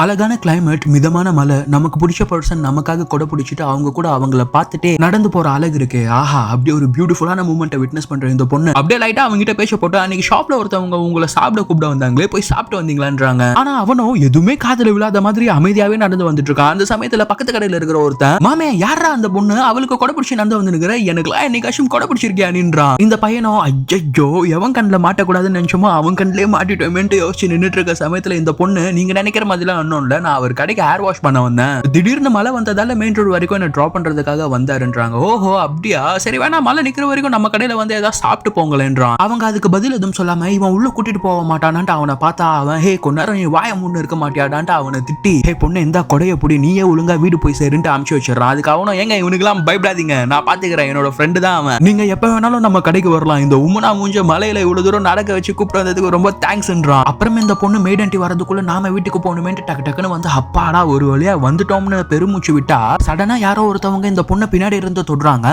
அழகான கிளைமேட், மிதமான மலை, நமக்கு பிடிச்ச பர்சன் நமக்காக கொடை பிடிச்சிட்டு அவங்க கூட அவங்கள பார்த்துட்டே நடந்து போற அழகு இருக்கு. ஆஹா, அப்படி ஒரு பியூட்டிஃபுல்லான மூமெண்ட்டை விட்னஸ் பண்ற இந்த பொண்ணு அப்படியே லைட்டா அவங்க கிட்ட பேச போட்டு, அன்னைக்கு ஷாப்ல ஒருத்தவங்க உங்களை சாப்பிட கூப்பிட வந்தாங்களே, போய் சாப்பிட்டு வந்தீங்களான்றாங்க. ஆனா அவனும் எதுவுமே காதுல விழாத மாதிரி அமைதியாவே நடந்து வந்துட்டு இருக்கான். அந்த சமயத்துல பக்கத்து கடையில இருக்கிற ஒருத்தன், மாமே யாரா அந்த பொண்ணு, அவளுக்கு கொடை பிடிச்சி நடந்து வந்து நிக்கிற, எனக்குலாம் என்னைக்காச்சும் கொடை பிடிச்சிருக்கியா நின்றான். இந்த பையனும் ஐயோ எவன் கண்ணில் மாட்டக்கூடாதுன்னு நினைச்சோமோ அவன் கண்ணிலே மாட்டிட்டோமேன்ட்டு யோசிச்சு நின்றுட்டு இருக்க சமயத்துல இந்த பொண்ணு, நீங்க நினைக்கிற மாதிரிலாம் ஒன்றும் இல்லை, நான் அவர் கடைக்கு ஹேர் வாஷ் பண்ண வந்தேன், திடீர்னு மழை வந்ததால மெயின் ரோடு வரைக்கும் என்ன டிராப் பண்றதுக்காக வந்தாருன்றாங்க. ஓஹோ அப்படியா, சரி வேணா மழை நிக்கிற வரைக்கும் நம்ம கடையில வந்து ஏதாவது சாப்பிட்டு போங்களேன்றான். அவங்க அதுக்கு பதில் எதுவும் சொல்லாம இவன் உள்ள கூட்டிட்டு போக மாட்டானான்ட்டு அவனை பார்த்தா அவன், ஹே கொஞ்ச நேரம் நீ வாய முன்னு இருக்க மாட்டியாடான்ட்டு அவனை திட்டி, ஹே பொண்ணு இந்த கொடைய புடி, நீயே ஒழுங்கா வீடு போய் சேருன்ட்டு அமுச்சு வச்சிடறான். அதுக்கு அவனும், ஏங்க இவனுக்குலாம் பயப்படாதீங்க, நான் பாத்துக்கிறேன், என்னோட ஃப்ரெண்டு தான் அவன், நீங்க எப்ப வேணாலும் நம்ம கடைக்கு வரலாம், இந்த உமனா மூஞ்ச மலையில இவ்வளவு தூரம் நடக்க வச்சு கூப்பிட்டு வந்ததுக்கு ரொம்ப தேங்க்ஸ்ன்றான். அப்புறம் இந்த பொண்ணு மேடன்ட்டி வரதுக்குள்ள நாம வீட்டுக்கு போகணுமேன்ட்டு டக்கு டக்குன்னு வந்து அப்பாடா ஒரு வழியா வந்துட்டோம்னு பெருமூச்சு விட்டா, சடனா யாரோ ஒருத்தவங்க இந்த பொண்ணை பின்னாடி இருந்து தொடுறாங்க.